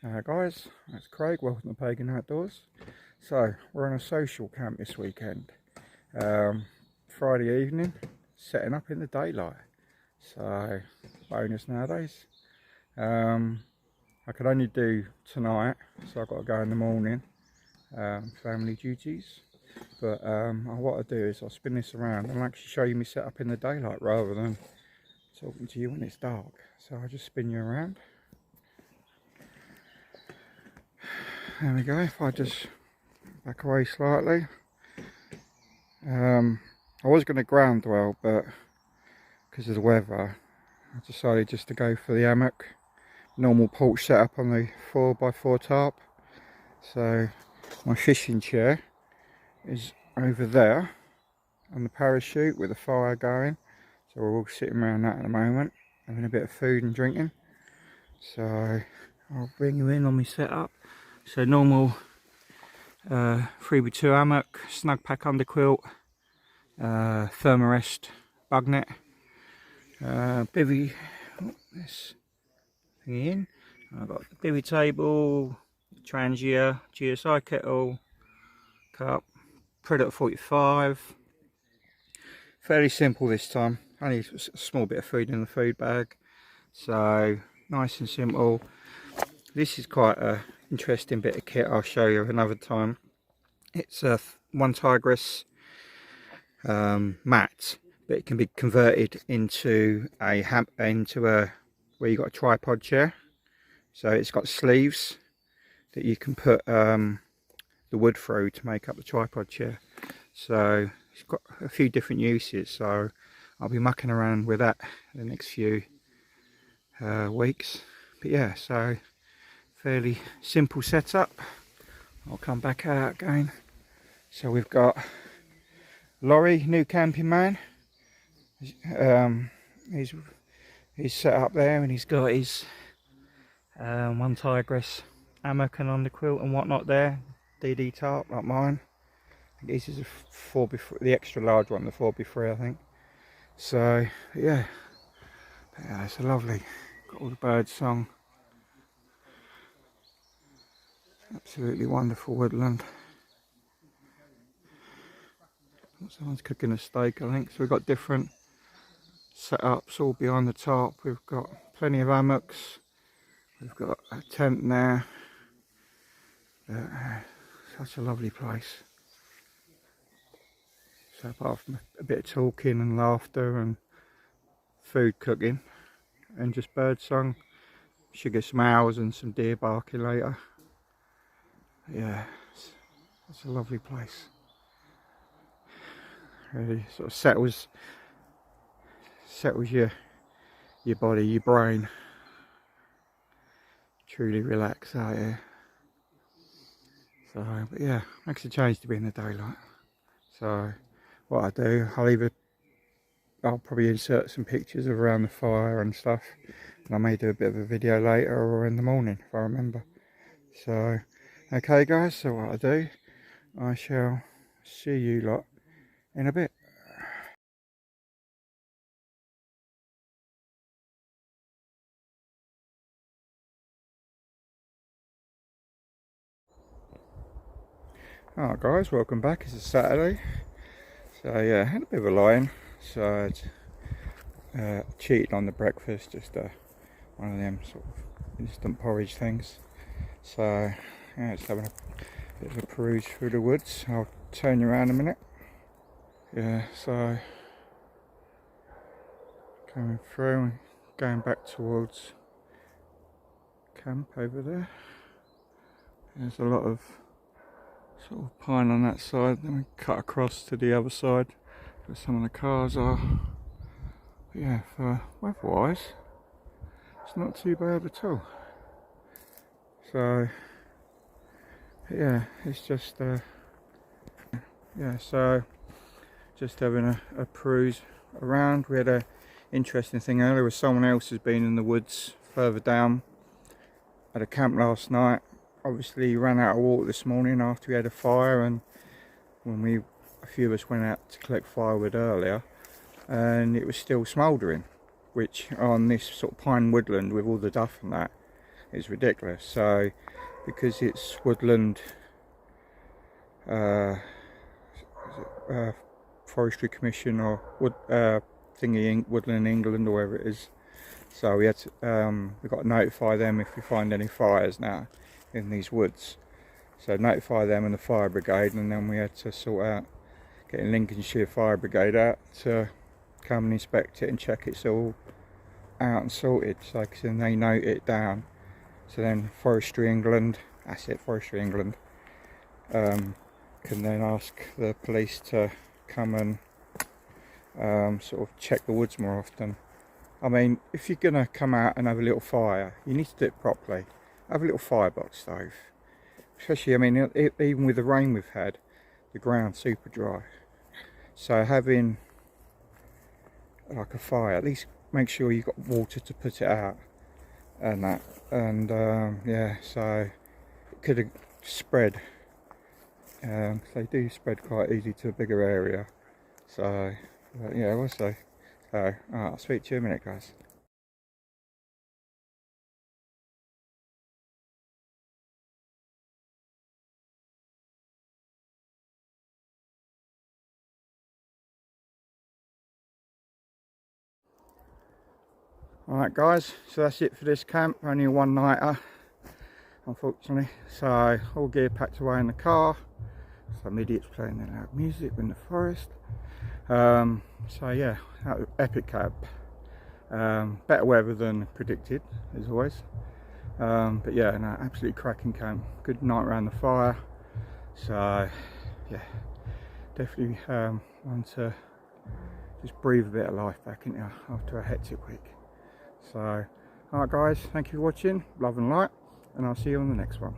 Guys, it's Craig, welcome to Pagan Outdoors. So, we're on a social camp this weekend. Friday evening, setting up in the daylight. So, bonus nowadays. I could only do tonight, so I've got to go in the morning. Family duties. But what I'll do is I'll spin this around and actually show you me set up in the daylight rather than talking to you when it's dark. So I'll just spin you around. There we go. If I just back away slightly. I was going to ground dwell, but because of the weather I decided just to go for the hammock. Normal porch setup on the 4x4 tarp. So my fishing chair is over there on the parachute with the fire going. So we're all sitting around that at the moment, having a bit of food and drinking. So I'll bring you in on my setup. So normal 3x2 hammock, snug pack under quilt, thermarest bug net, bivvy, this thing in. I've got the bivvy table, trangia, GSI kettle, cup, Predator 45. Fairly simple this time, only a small bit of food in the food bag, so nice and simple. This is quite a interesting bit of kit, I'll show you another time. It's a one tigress mat, but it can be converted into a where you got a tripod chair. So it's got sleeves that you can put the wood through to make up the tripod chair. So it's got a few different uses, so I'll be mucking around with that the next few weeks. But yeah, so fairly simple setup. I'll come back out again. So we've got Laurie, new camping man. He's set up there, and he's got his one tigress hammock and underquilt and whatnot there. DD tarp like mine. I think this is a 4x3, the extra large one, the 4x3 I think. So yeah, it's a lovely, got all the bird song. Absolutely wonderful woodland. Someone's cooking a steak, I think. So we've got different setups all behind the tarp. We've got plenty of hammocks. We've got a tent there. Such a lovely place. So apart from a bit of talking and laughter and food cooking and just bird song, should get some owls and some deer barking later. Yeah, it's a lovely place. Really sort of settles your body, your brain. Truly relax out here. So, but yeah, makes a change to be in the daylight. So what I do, I'll probably insert some pictures of around the fire and stuff, and I may do a bit of a video later or in the morning if I remember. So okay guys, so what I do, I shall see you lot in a bit. Alright guys, welcome back. It's a Saturday. So yeah, had a bit of a lie-in. So I cheated on the breakfast, just one of them sort of instant porridge things. So yeah, just having a bit of a peruse through the woods. I'll turn you around a minute. Yeah, so coming through and going back towards camp over there. There's a lot of sort of pine on that side, then we cut across to the other side where some of the cars are. But yeah, for weather wise, it's not too bad at all. So yeah, it's just yeah, so just having a peruse around. We had a interesting thing earlier with someone else who's been in the woods further down at a camp last night. Obviously ran out of water this morning after we had a fire, and when a few of us went out to collect firewood earlier, and it was still smouldering, which on this sort of pine woodland with all the duff and that, it's ridiculous. So because it's woodland, Forestry Commission or Woodland England or wherever it is. So we had to, we've got to notify them if we find any fires now in these woods. So notify them and the fire brigade, and then we had to sort out getting Lincolnshire Fire Brigade out to come and inspect it and check it's all out and sorted. So then they note it down. So then Forestry England, that's it, Forestry England, can then ask the police to come and sort of check the woods more often. I mean, if you're going to come out and have a little fire, you need to do it properly. Have a little firebox stove. Especially, I mean, even with the rain we've had, the ground's super dry. So having like a fire, at least make sure you've got water to put it out and that. And yeah, so it could have spread. They do spread quite easy to a bigger area. So yeah, we'll see. So I'll speak to you in a minute, guys. Alright guys, so that's it for this camp. Only a one-nighter, unfortunately. So all gear packed away in the car. Some idiots playing their loud music in the forest. So yeah, that was epic camp. Better weather than predicted, as always. But yeah, no, absolutely cracking camp. Good night around the fire. So yeah, definitely want to just breathe a bit of life back into after a hectic week. So alright guys, thank you for watching. Love and light, and I'll see you on the next one.